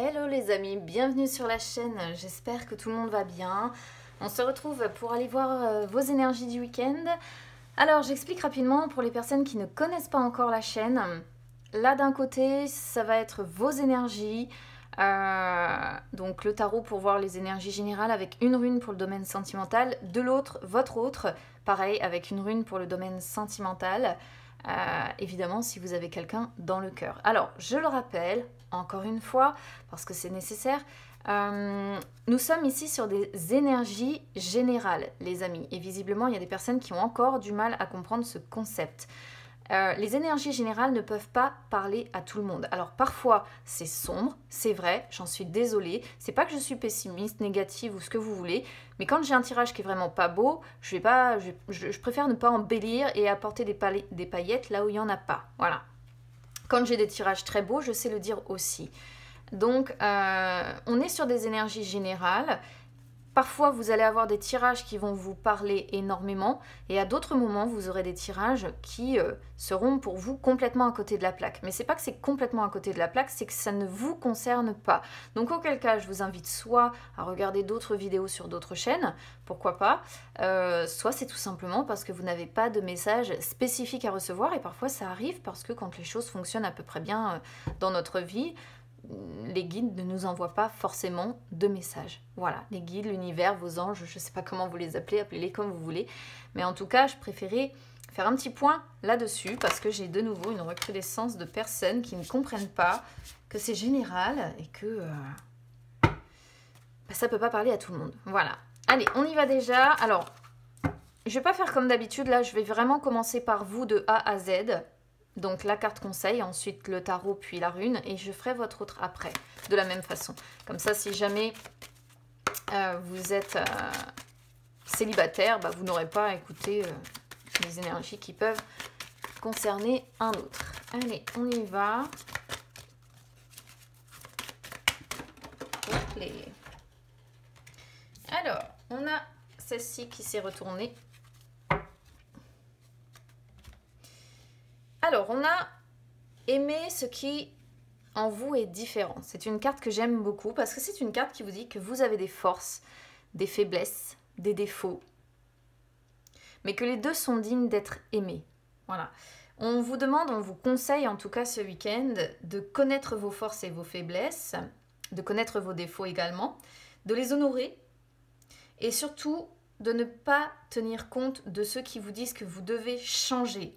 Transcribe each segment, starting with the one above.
Hello les amis, bienvenue sur la chaîne, j'espère que tout le monde va bien. On se retrouve pour aller voir vos énergies du week-end. Alors j'explique rapidement pour les personnes qui ne connaissent pas encore la chaîne. Là d'un côté, ça va être vos énergies, donc le tarot pour voir les énergies générales avec une rune pour le domaine sentimental. De l'autre, votre autre, pareil avec une rune pour le domaine sentimental. Évidemment si vous avez quelqu'un dans le cœur. Alors je le rappelle encore une fois parce que c'est nécessaire, nous sommes ici sur des énergies générales les amis, et visiblement il y a des personnes qui ont encore du mal à comprendre ce concept. Les énergies générales ne peuvent pas parler à tout le monde. Alors parfois c'est sombre, c'est vrai, j'en suis désolée. C'est pas que je suis pessimiste, négative ou ce que vous voulez, mais quand j'ai un tirage qui est vraiment pas beau, je préfère ne pas embellir et apporter des paillettes là où il n'y en a pas. Voilà. Quand j'ai des tirages très beaux, je sais le dire aussi. Donc on est sur des énergies générales. Parfois, vous allez avoir des tirages qui vont vous parler énormément et à d'autres moments, vous aurez des tirages qui seront pour vous complètement à côté de la plaque. Mais c'est pas que c'est complètement à côté de la plaque, c'est que ça ne vous concerne pas. Donc auquel cas, je vous invite soit à regarder d'autres vidéos sur d'autres chaînes, pourquoi pas, soit c'est tout simplement parce que vous n'avez pas de message spécifique à recevoir et parfois ça arrive parce que quand les choses fonctionnent à peu près bien dans notre vie, les guides ne nous envoient pas forcément de messages. Voilà, les guides, l'univers, vos anges, je ne sais pas comment vous les appelez, appelez-les comme vous voulez. Mais en tout cas, je préférais faire un petit point là-dessus parce que j'ai de nouveau une recrudescence de personnes qui ne comprennent pas que c'est général et que ça ne peut pas parler à tout le monde. Voilà. Allez, on y va déjà. Alors, je ne vais pas faire comme d'habitude. Là, je vais vraiment commencer par vous de A à Z. Donc la carte conseil, ensuite le tarot, puis la rune, et je ferai votre autre après, de la même façon. Comme ça, si jamais vous êtes célibataire, vous n'aurez pas à écouter les énergies qui peuvent concerner un autre. Allez, on y va. Alors, on a celle-ci qui s'est retournée. Alors, on a aimé ce qui en vous est différent. C'est une carte que j'aime beaucoup parce que c'est une carte qui vous dit que vous avez des forces, des faiblesses, des défauts, mais que les deux sont dignes d'être aimés. Voilà. On vous demande, on vous conseille en tout cas ce week-end de connaître vos forces et vos faiblesses, de connaître vos défauts également, de les honorer et surtout de ne pas tenir compte de ceux qui vous disent que vous devez changer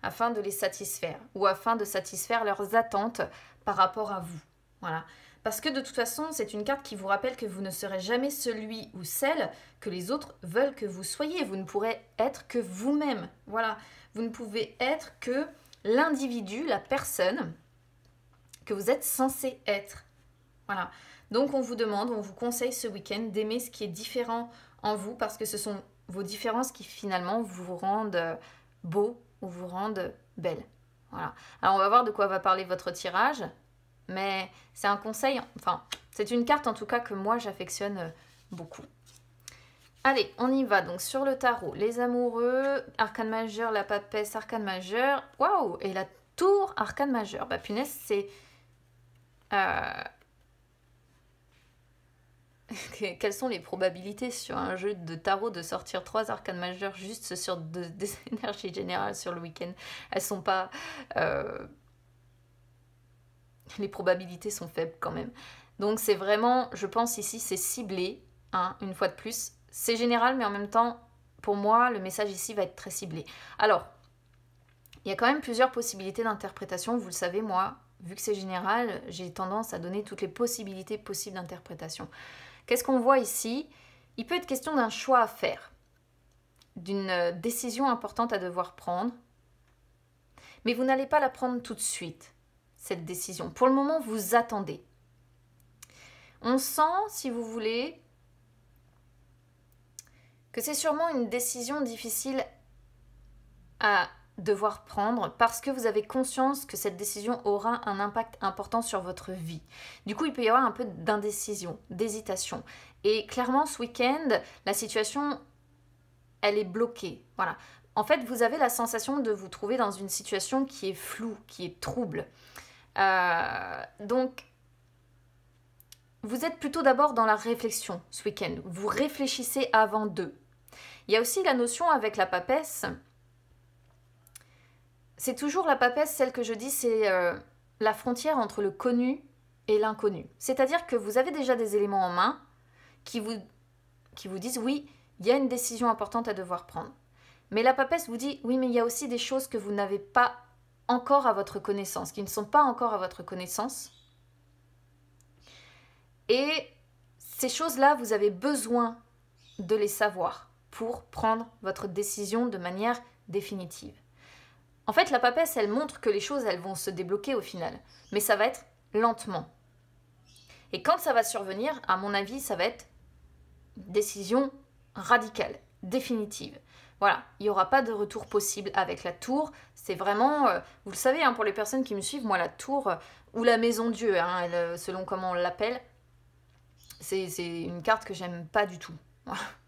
afin de les satisfaire ou afin de satisfaire leurs attentes par rapport à vous. Voilà. Parce que de toute façon, c'est une carte qui vous rappelle que vous ne serez jamais celui ou celle que les autres veulent que vous soyez. Vous ne pourrez être que vous-même. Voilà. Vous ne pouvez être que l'individu, la personne que vous êtes censé être. Voilà. Donc on vous demande, on vous conseille ce week-end d'aimer ce qui est différent en vous parce que ce sont vos différences qui finalement vous rendent beau ou vous rendent belle. Voilà. Alors on va voir de quoi va parler votre tirage, mais c'est un conseil, enfin c'est une carte en tout cas que moi j'affectionne beaucoup. Allez, on y va donc sur le tarot. Les amoureux, arcane majeur, la papesse, arcane majeur. Waouh! Et la tour, arcane majeur. Bah punaise, c'est... Quelles sont les probabilités sur un jeu de tarot de sortir 3 arcanes majeures juste sur des énergies générales sur le week-end? Elles sont pas... Les probabilités sont faibles quand même. Donc c'est vraiment, je pense ici, c'est ciblé, hein, une fois de plus. C'est général, mais en même temps, pour moi, le message ici va être très ciblé. Alors, il y a quand même plusieurs possibilités d'interprétation. Vous le savez, moi, vu que c'est général, j'ai tendance à donner toutes les possibilités possibles d'interprétation. Qu'est-ce qu'on voit ici? Il peut être question d'un choix à faire, d'une décision importante à devoir prendre, mais vous n'allez pas la prendre tout de suite, cette décision. Pour le moment, vous attendez. On sent, si vous voulez, que c'est sûrement une décision difficile à devoir prendre parce que vous avez conscience que cette décision aura un impact important sur votre vie. Du coup, il peut y avoir un peu d'indécision, d'hésitation. Et clairement, ce week-end, la situation, elle est bloquée. Voilà. En fait, vous avez la sensation de vous trouver dans une situation qui est floue, qui est trouble. Donc, vous êtes plutôt d'abord dans la réflexion ce week-end. Vous réfléchissez avant d'eux. Il y a aussi la notion avec la papesse. C'est toujours la papesse, celle que je dis, c'est la frontière entre le connu et l'inconnu. C'est-à-dire que vous avez déjà des éléments en main qui vous disent oui, il y a une décision importante à devoir prendre. Mais la papesse vous dit oui, mais il y a aussi des choses que vous n'avez pas encore à votre connaissance, qui ne sont pas encore à votre connaissance. Et ces choses-là, vous avez besoin de les savoir pour prendre votre décision de manière définitive. En fait, la papesse, elle montre que les choses, elles vont se débloquer au final. Mais ça va être lentement. Et quand ça va survenir, à mon avis, ça va être une décision radicale, définitive. Voilà, il n'y aura pas de retour possible avec la tour. C'est vraiment, vous le savez, pour les personnes qui me suivent, moi, la tour, ou la maison Dieu, selon comment on l'appelle, c'est une carte que j'aime pas du tout.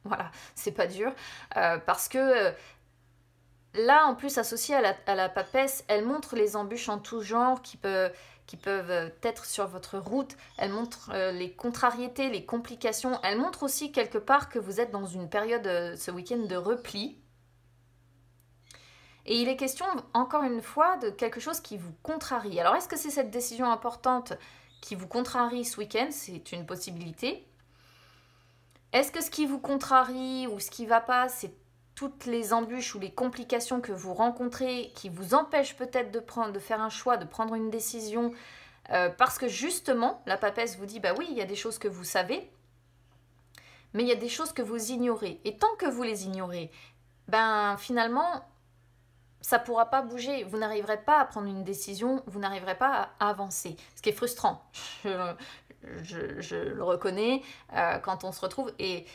Voilà, c'est pas dur. Parce que là, en plus, associée à la papesse, elle montre les embûches en tout genre qui peuvent être sur votre route. Elle montre les contrariétés, les complications. Elle montre aussi quelque part que vous êtes dans une période, ce week-end, de repli. Et il est question, encore une fois, de quelque chose qui vous contrarie. Alors, est-ce que c'est cette décision importante qui vous contrarie ce week-end? C'est une possibilité. Est-ce que ce qui vous contrarie ou ce qui ne va pas, c'est toutes les embûches ou les complications que vous rencontrez qui vous empêchent peut-être de faire un choix, de prendre une décision parce que justement, la papesse vous dit, bah oui, il y a des choses que vous savez, mais il y a des choses que vous ignorez. Et tant que vous les ignorez, ben finalement, ça ne pourra pas bouger. Vous n'arriverez pas à prendre une décision, vous n'arriverez pas à avancer. Ce qui est frustrant, je le reconnais, quand on se retrouve... Et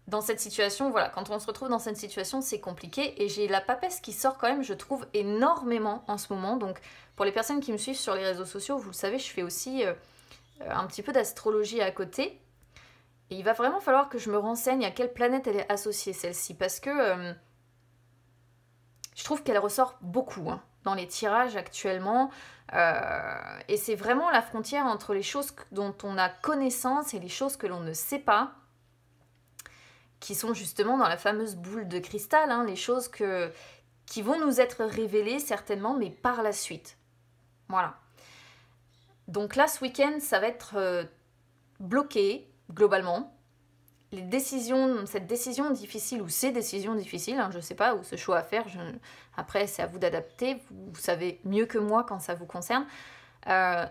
dans cette situation, voilà, quand on se retrouve dans cette situation, c'est compliqué. Et j'ai la papesse qui sort quand même, je trouve, énormément en ce moment. Donc, pour les personnes qui me suivent sur les réseaux sociaux, vous le savez, je fais aussi un petit peu d'astrologie à côté. Et il va vraiment falloir que je me renseigne à quelle planète elle est associée, celle-ci. Parce que je trouve qu'elle ressort beaucoup dans les tirages actuellement. Et c'est vraiment la frontière entre les choses dont on a connaissance et les choses que l'on ne sait pas, qui sont justement dans la fameuse boule de cristal, les choses qui vont nous être révélées certainement, mais par la suite. Voilà. Donc là, ce week-end, ça va être bloqué, globalement. Cette décision difficile, ou ces décisions difficiles, je ne sais pas, ou ce choix à faire, après, c'est à vous d'adapter, vous savez mieux que moi quand ça vous concerne. Ça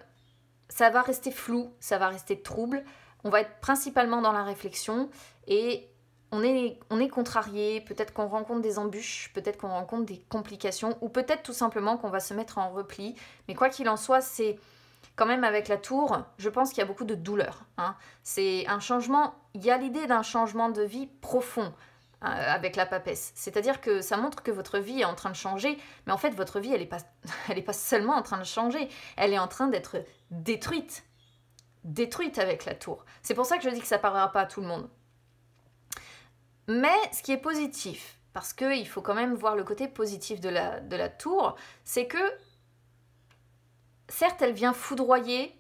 va rester flou, ça va rester trouble, on va être principalement dans la réflexion, et on est contrarié, peut-être qu'on rencontre des embûches, peut-être qu'on rencontre des complications, ou peut-être tout simplement qu'on va se mettre en repli. Mais quoi qu'il en soit, c'est quand même avec la tour, je pense qu'il y a beaucoup de douleur. C'est un changement, il y a l'idée d'un changement de vie profond avec la papesse. C'est-à-dire que ça montre que votre vie est en train de changer, mais en fait, votre vie, elle est pas seulement en train de changer, elle est en train d'être détruite. Détruite avec la tour. C'est pour ça que je dis que ça ne parlera pas à tout le monde. Mais ce qui est positif, parce qu'il faut quand même voir le côté positif de la tour, c'est que, certes, elle vient foudroyer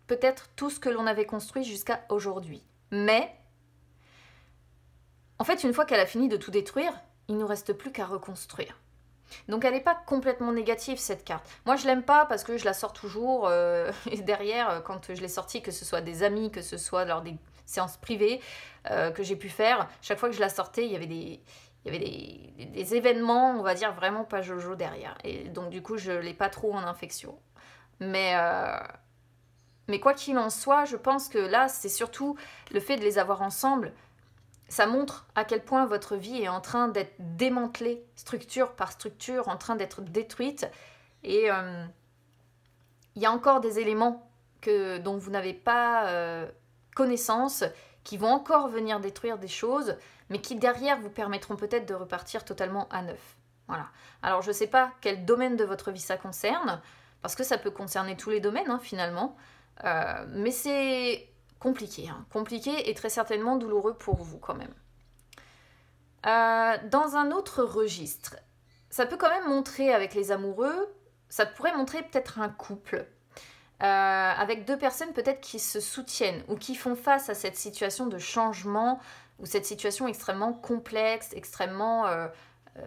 peut-être tout ce que l'on avait construit jusqu'à aujourd'hui. Mais, en fait, une fois qu'elle a fini de tout détruire, il ne nous reste plus qu'à reconstruire. Donc elle n'est pas complètement négative, cette carte. Moi, je l'aime pas parce que je la sors toujours. Et derrière, quand je l'ai sortie, que ce soit des amis, que ce soit lors des séances privées que j'ai pu faire, chaque fois que je la sortais, il y avait des événements, on va dire, vraiment pas jojo derrière. Et donc, du coup, je ne l'ai pas trop en infection. Mais quoi qu'il en soit, je pense que là, c'est surtout le fait de les avoir ensemble. Ça montre à quel point votre vie est en train d'être démantelée, structure par structure, en train d'être détruite. Et il y a encore des éléments dont vous n'avez pas connaissance, qui vont encore venir détruire des choses, mais qui derrière vous permettront peut-être de repartir totalement à neuf. Voilà. Alors je ne sais pas quel domaine de votre vie ça concerne, parce que ça peut concerner tous les domaines finalement, mais c'est compliqué et très certainement douloureux pour vous quand même. Dans un autre registre, ça peut quand même montrer avec les amoureux, ça pourrait montrer peut-être un couple. avec deux personnes peut-être qui se soutiennent ou qui font face à cette situation de changement ou cette situation extrêmement complexe, extrêmement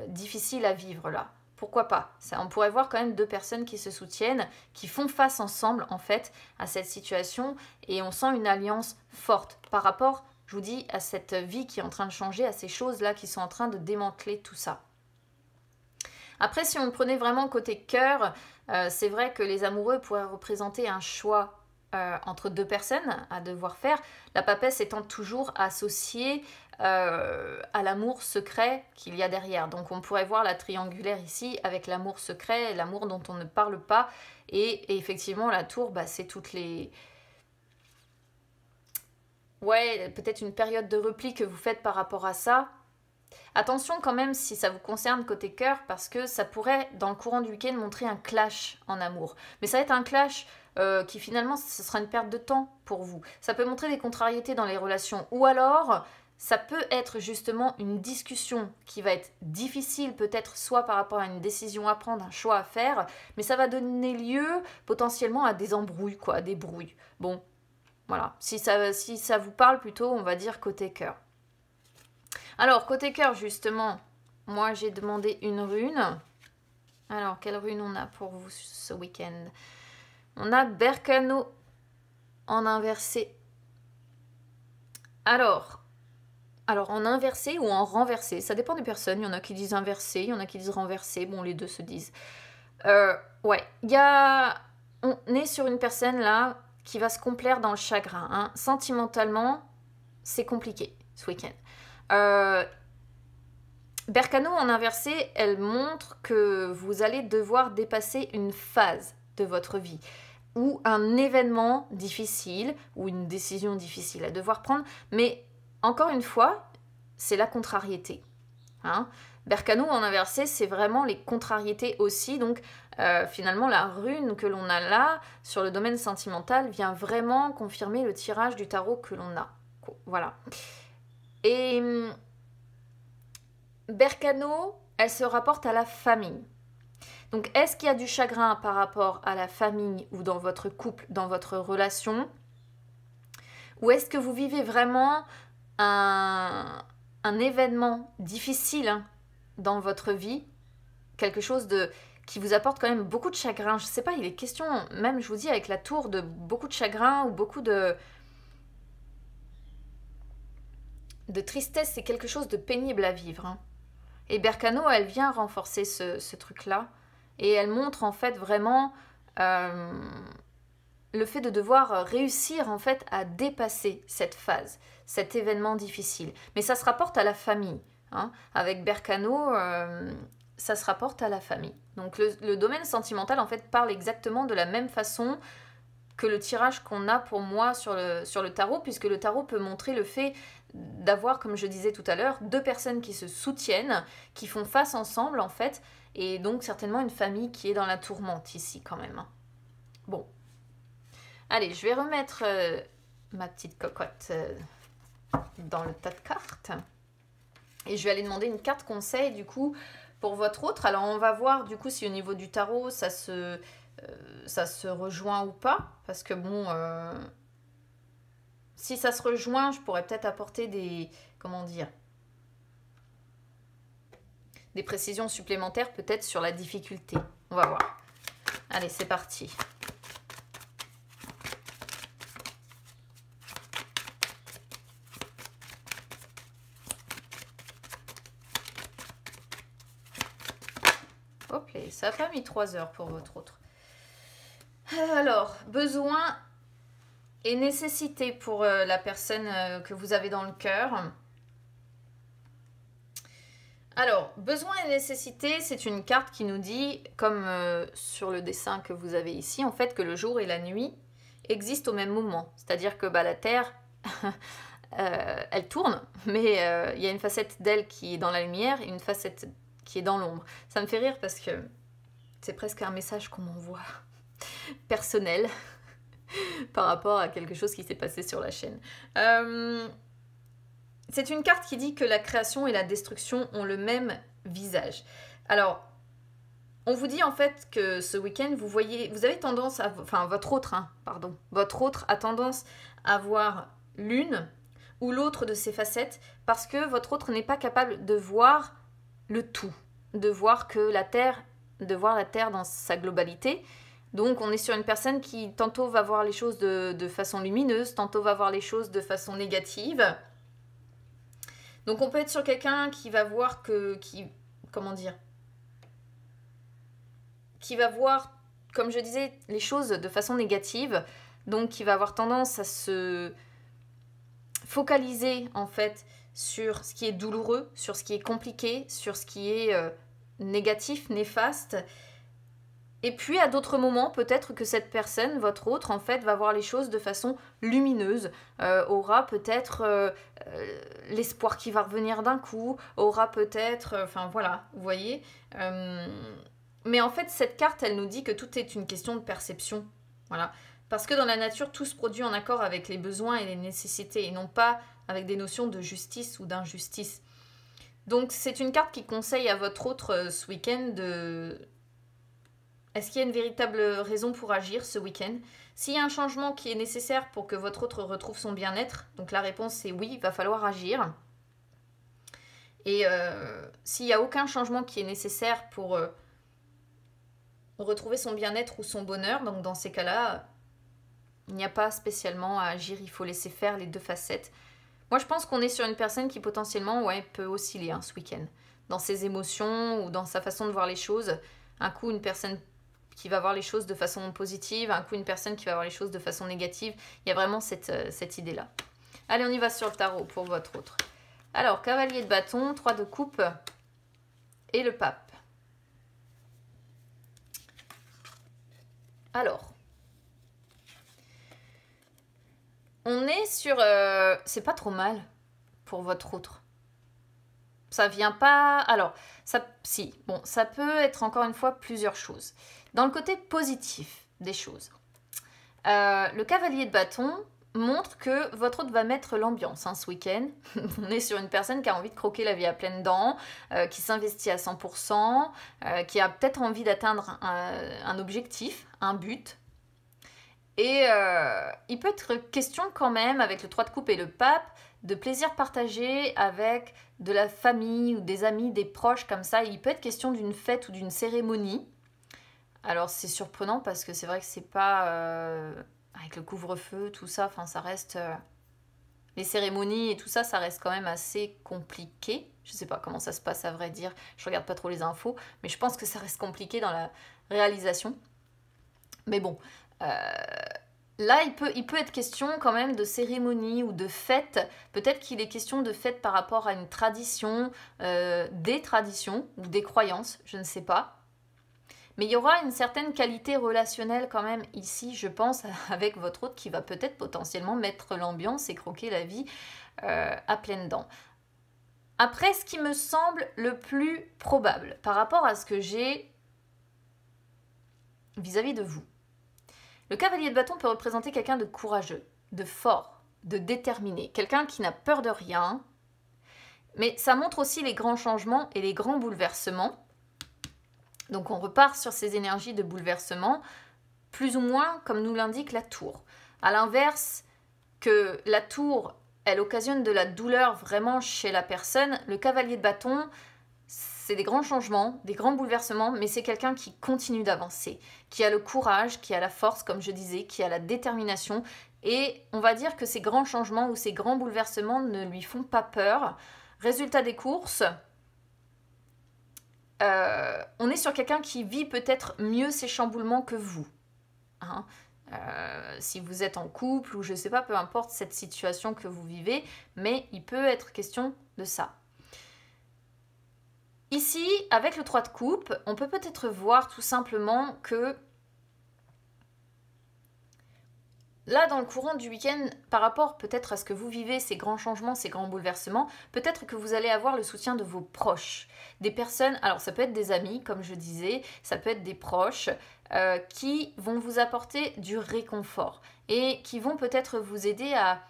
difficile à vivre là. Pourquoi pas? On pourrait voir quand même deux personnes qui se soutiennent, qui font face ensemble en fait à cette situation et on sent une alliance forte par rapport, je vous dis, à cette vie qui est en train de changer, à ces choses-là qui sont en train de démanteler tout ça. Après, si on le prenait vraiment côté cœur, c'est vrai que les amoureux pourraient représenter un choix entre deux personnes à devoir faire. La papesse étant toujours associée à l'amour secret qu'il y a derrière. Donc on pourrait voir la triangulaire ici avec l'amour secret, l'amour dont on ne parle pas. Et effectivement, la tour, bah, c'est toutes les... Ouais, peut-être une période de repli que vous faites par rapport à ça. Attention quand même si ça vous concerne côté cœur parce que ça pourrait dans le courant du week-end montrer un clash en amour. Mais ça va être un clash qui finalement ce sera une perte de temps pour vous. Ça peut montrer des contrariétés dans les relations ou alors ça peut être justement une discussion qui va être difficile peut-être soit par rapport à une décision à prendre, un choix à faire, mais ça va donner lieu potentiellement à des embrouilles, quoi, à des brouilles. Bon, voilà, si ça vous parle plutôt, on va dire côté cœur. Alors, côté cœur, justement, moi, j'ai demandé une rune. Alors, quelle rune on a pour vous ce week-end? On a Berkano en inversé. Alors, en inversé ou en renversé, ça dépend des personnes. Il y en a qui disent inversé, il y en a qui disent renversé. Bon, les deux se disent. Ouais, on est sur une personne, là, qui va se complaire dans le chagrin. Hein. Sentimentalement, c'est compliqué, ce week-end. Berkano en inversé, elle montre que vous allez devoir dépasser une phase de votre vie ou un événement difficile ou une décision difficile à devoir prendre, mais encore une fois, c'est la contrariété. Hein. Berkano en inversé, c'est vraiment les contrariétés aussi, donc finalement la rune que l'on a là sur le domaine sentimental vient vraiment confirmer le tirage du tarot que l'on a. Voilà. Et Berkano, elle se rapporte à la famille. Donc, est-ce qu'il y a du chagrin par rapport à la famille ou dans votre couple, dans votre relation? Ou est-ce que vous vivez vraiment un événement difficile hein, dans votre vie? Quelque chose qui vous apporte quand même beaucoup de chagrin. Je ne sais pas, il est question, même je vous dis avec la tour, de beaucoup de chagrin ou beaucoup de tristesse. C'est quelque chose de pénible à vivre. Hein. Et Berkano, elle vient renforcer ce truc-là. Et elle montre en fait vraiment le fait de devoir réussir en fait à dépasser cette phase, cet événement difficile. Mais ça se rapporte à la famille. Hein. Avec Berkano, ça se rapporte à la famille. Donc le domaine sentimental en fait parle exactement de la même façon que le tirage qu'on a pour moi sur le tarot, puisque le tarot peut montrer le fait d'avoir, comme je disais tout à l'heure, deux personnes qui se soutiennent, qui font face ensemble en fait, et donc certainement une famille qui est dans la tourmente ici quand même. Bon. Allez, je vais remettre ma petite cocotte dans le tas de cartes. Et je vais aller demander une carte conseil du coup pour votre autre. Alors on va voir du coup si au niveau du tarot ça se rejoint ou pas. Parce que bon, si ça se rejoint, je pourrais peut-être apporter des précisions supplémentaires peut-être sur la difficulté. On va voir. Allez, c'est parti. Hop là, ça n'a pas mis 3 heures pour votre autre. Alors, besoin et nécessité pour la personne que vous avez dans le cœur. Alors, besoin et nécessité, c'est une carte qui nous dit, comme sur le dessin que vous avez ici, en fait, que le jour et la nuit existent au même moment. C'est-à-dire que la Terre, elle tourne, mais il y a une facette d'elle qui est dans la lumière et une facette qui est dans l'ombre. Ça me fait rire parce que c'est presque un message qu'on m'envoie personnel par rapport à quelque chose qui s'est passé sur la chaîne. C'est une carte qui dit que la création et la destruction ont le même visage. Alors, On vous dit en fait que ce week-end, vous avez tendance à... Enfin, votre autre a tendance à voir l'une ou l'autre de ces facettes parce que votre autre n'est pas capable de voir le tout, de voir la Terre dans sa globalité. Donc on est sur une personne qui tantôt va voir les choses de façon lumineuse, tantôt va voir les choses de façon négative. Donc on peut être sur quelqu'un qui va voir qui va voir, comme je disais, les choses de façon négative, donc qui va avoir tendance à se focaliser en fait sur ce qui est douloureux, sur ce qui est compliqué, sur ce qui est négatif, néfaste. Et puis à d'autres moments, peut-être que cette personne, votre autre, en fait, va voir les choses de façon lumineuse, aura peut-être l'espoir qui va revenir d'un coup, aura peut-être, enfin voilà, vous voyez. Mais en fait, cette carte, elle nous dit que tout est une question de perception. Voilà. Parce que dans la nature, tout se produit en accord avec les besoins et les nécessités, et non pas avec des notions de justice ou d'injustice. Donc, c'est une carte qui conseille à votre autre ce week-end de... Est-ce qu'il y a une véritable raison pour agir ce week-end? S'il y a un changement qui est nécessaire pour que votre autre retrouve son bien-être, donc la réponse c'est oui, il va falloir agir. Et s'il n'y a aucun changement qui est nécessaire pour... retrouver son bien-être ou son bonheur, donc dans ces cas-là, il n'y a pas spécialement à agir, il faut laisser faire les deux facettes. Moi, je pense qu'on est sur une personne qui potentiellement peut osciller ce week-end, dans ses émotions ou dans sa façon de voir les choses. Un coup, une personne qui va voir les choses de façon positive, un coup, une personne qui va voir les choses de façon négative. Il y a vraiment cette idée-là. Allez, on y va sur le tarot pour votre autre. Alors, cavalier de bâton, 3 de coupe et le pape. Alors, on est sur... c'est pas trop mal pour votre autre. Ça vient pas... Alors, ça peut être encore une fois plusieurs choses. Dans le côté positif des choses, le cavalier de bâton montre que votre autre va mettre l'ambiance ce week-end. On est sur une personne qui a envie de croquer la vie à pleines dents, qui s'investit à 100%, qui a peut-être envie d'atteindre un objectif, un but. Et il peut être question quand même, avec le 3 de coupe et le pape, de plaisir partagé avec de la famille ou des amis, des proches comme ça. Il peut être question d'une fête ou d'une cérémonie. Alors c'est surprenant parce que c'est vrai que c'est pas... avec le couvre-feu, tout ça, enfin ça reste... les cérémonies et tout ça, ça reste quand même assez compliqué. Je sais pas comment ça se passe à vrai dire, je regarde pas trop les infos, mais je pense que ça reste compliqué dans la réalisation. Mais bon, là il peut être question quand même de cérémonie ou de fête. Peut-être qu'il est question de fête par rapport à une tradition, des traditions ou des croyances, je ne sais pas. Mais il y aura une certaine qualité relationnelle quand même ici, je pense, avec votre autre qui va peut-être potentiellement mettre l'ambiance et croquer la vie à pleines dents. Après, ce qui me semble le plus probable par rapport à ce que j'ai vis-à-vis de vous. Le cavalier de bâton peut représenter quelqu'un de courageux, de fort, de déterminé, quelqu'un qui n'a peur de rien. Mais ça montre aussi les grands changements et les grands bouleversements. Donc on repart sur ces énergies de bouleversement, plus ou moins comme nous l'indique la tour. À l'inverse, que la tour, elle occasionne de la douleur vraiment chez la personne, le cavalier de bâton, c'est des grands changements, des grands bouleversements, mais c'est quelqu'un qui continue d'avancer, qui a le courage, qui a la force, comme je disais, qui a la détermination. Et on va dire que ces grands changements ou ces grands bouleversements ne lui font pas peur. Résultat des courses... on est sur quelqu'un qui vit peut-être mieux ces chamboulements que vous. Si vous êtes en couple ou je ne sais pas, peu importe cette situation que vous vivez, mais il peut être question de ça. Ici, avec le 3 de coupe, on peut peut-être voir tout simplement que là, dans le courant du week-end, par rapport peut-être à ce que vous vivez, ces grands changements, ces grands bouleversements, peut-être que vous allez avoir le soutien de vos proches. Des personnes, alors ça peut être des amis, comme je disais, ça peut être des proches, qui vont vous apporter du réconfort et qui vont peut-être vous aider à,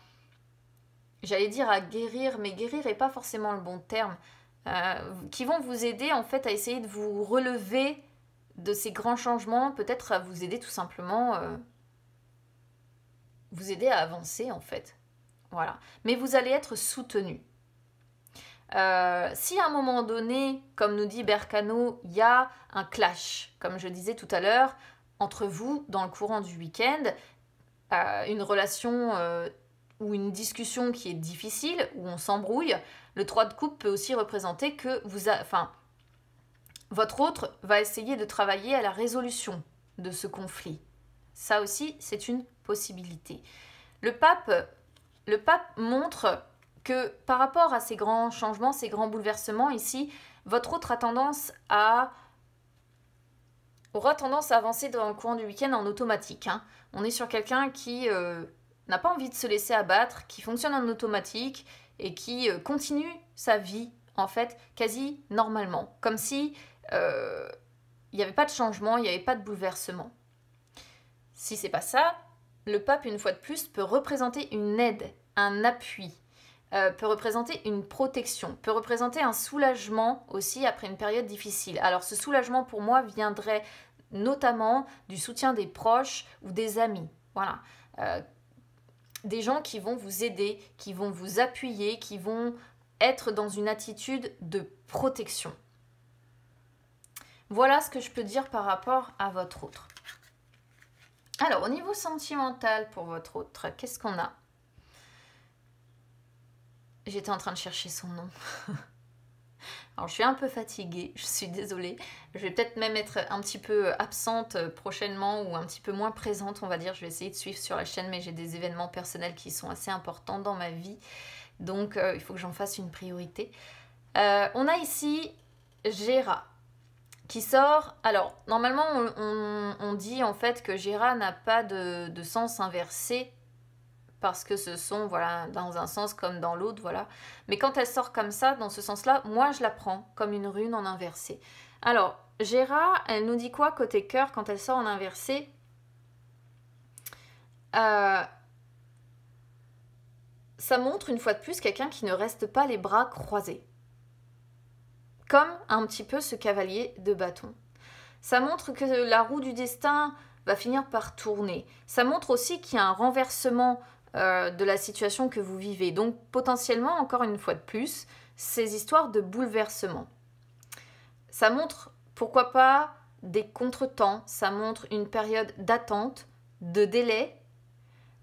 j'allais dire à guérir, mais guérir n'est pas forcément le bon terme, qui vont vous aider en fait à essayer de vous relever de ces grands changements, peut-être à vous aider tout simplement, vous aider à avancer en fait. Voilà. Mais vous allez être soutenu. Si à un moment donné, comme nous dit Berkano, il y a un clash, comme je disais tout à l'heure, entre vous dans le courant du week-end, une relation ou une discussion qui est difficile, où on s'embrouille, le 3 de coupe peut aussi représenter que votre autre va essayer de travailler à la résolution de ce conflit. Ça aussi, c'est une possibilité. Le pape montre que par rapport à ces grands changements, ces grands bouleversements ici, votre autre aura tendance à avancer dans le courant du week-end en automatique. Hein. On est sur quelqu'un qui n'a pas envie de se laisser abattre, qui fonctionne en automatique et qui continue sa vie, en fait, quasi normalement. Comme si il n'y avait pas de changement, il n'y avait pas de bouleversement. Si c'est pas ça, le pape, une fois de plus, peut représenter une aide, un appui, peut représenter une protection, peut représenter un soulagement aussi après une période difficile. Alors ce soulagement pour moi viendrait notamment du soutien des proches ou des amis. Voilà. Des gens qui vont vous aider, qui vont vous appuyer, qui vont être dans une attitude de protection. Voilà ce que je peux dire par rapport à votre autre. Alors, au niveau sentimental pour votre autre, qu'est-ce qu'on a? J'étais en train de chercher son nom. Alors, je suis un peu fatiguée, je suis désolée. Je vais peut-être même être un petit peu absente prochainement ou un petit peu moins présente, on va dire. Je vais essayer de suivre sur la chaîne, mais j'ai des événements personnels qui sont assez importants dans ma vie. Donc, il faut que j'en fasse une priorité. On a ici Gera qui sort. Alors, normalement, on dit en fait que Gera n'a pas de sens inversé parce que ce sont, voilà, dans un sens comme dans l'autre, voilà. Mais quand elle sort comme ça, dans ce sens-là, moi, je la prends comme une rune en inversé. Alors, Gera, elle nous dit quoi côté cœur quand elle sort en inversé? Ça montre une fois de plus quelqu'un qui ne reste pas les bras croisés. Comme un petit peu ce cavalier de bâton. Ça montre que la roue du destin va finir par tourner. Ça montre aussi qu'il y a un renversement de la situation que vous vivez. Donc potentiellement, encore une fois de plus, ces histoires de bouleversement. Ça montre, pourquoi pas, des contretemps. Ça montre une période d'attente, de délai.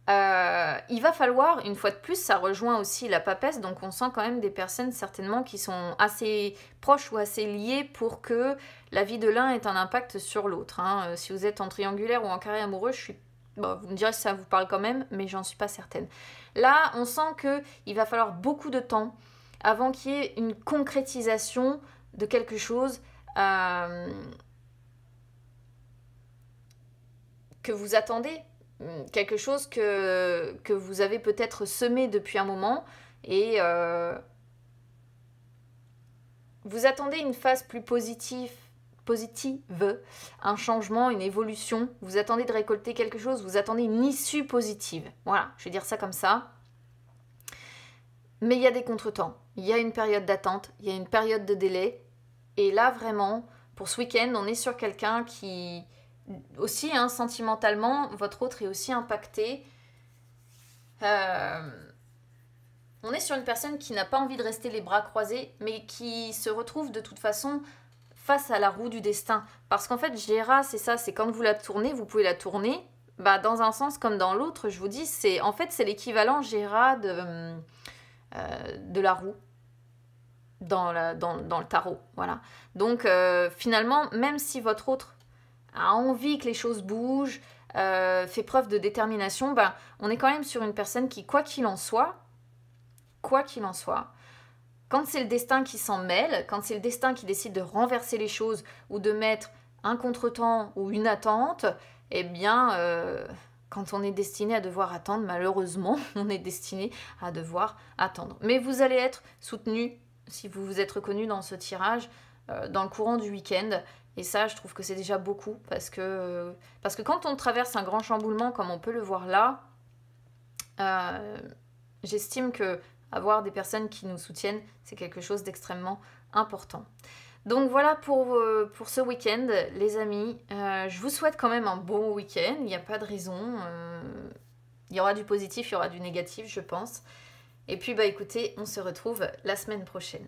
Il va falloir, une fois de plus, ça rejoint aussi la papesse, donc on sent quand même des personnes certainement qui sont assez proches ou assez liées pour que la vie de l'un ait un impact sur l'autre. Hein. Si vous êtes en triangulaire ou en carré amoureux, vous me direz si ça vous parle quand même, mais j'en suis pas certaine. Là, on sent qu'il va falloir beaucoup de temps avant qu'il y ait une concrétisation de quelque chose que vous attendez. Quelque chose que vous avez peut-être semé depuis un moment et vous attendez une phase plus positive, un changement, une évolution, vous attendez de récolter quelque chose, vous attendez une issue positive. Voilà, je vais dire ça comme ça. Mais il y a des contretemps, il y a une période d'attente, il y a une période de délai et là vraiment, pour ce week-end, on est sur quelqu'un qui... Aussi, hein, sentimentalement, votre autre est aussi impacté. On est sur une personne qui n'a pas envie de rester les bras croisés, mais qui se retrouve de toute façon face à la roue du destin. Parce qu'en fait, Gera, c'est ça, c'est quand vous la tournez, vous pouvez la tourner, dans un sens comme dans l'autre, je vous dis, c'est l'équivalent Gera de la roue. Dans le tarot, voilà. Donc, finalement, même si votre autre a envie que les choses bougent, fait preuve de détermination, on est quand même sur une personne qui, quoi qu'il en soit, quand c'est le destin qui s'en mêle, quand c'est le destin qui décide de renverser les choses ou de mettre un contretemps ou une attente, eh bien, quand on est destiné à devoir attendre, malheureusement, on est destiné à devoir attendre. Mais vous allez être soutenu, si vous vous êtes reconnu dans ce tirage, dans le courant du week-end. Et ça, je trouve que c'est déjà beaucoup parce que quand on traverse un grand chamboulement comme on peut le voir là, j'estime que avoir des personnes qui nous soutiennent, c'est quelque chose d'extrêmement important. Donc voilà pour ce week-end, les amis. Je vous souhaite quand même un bon week-end. Il n'y a pas de raison. Il y aura du positif, il y aura du négatif, je pense. Et puis, bah écoutez, on se retrouve la semaine prochaine.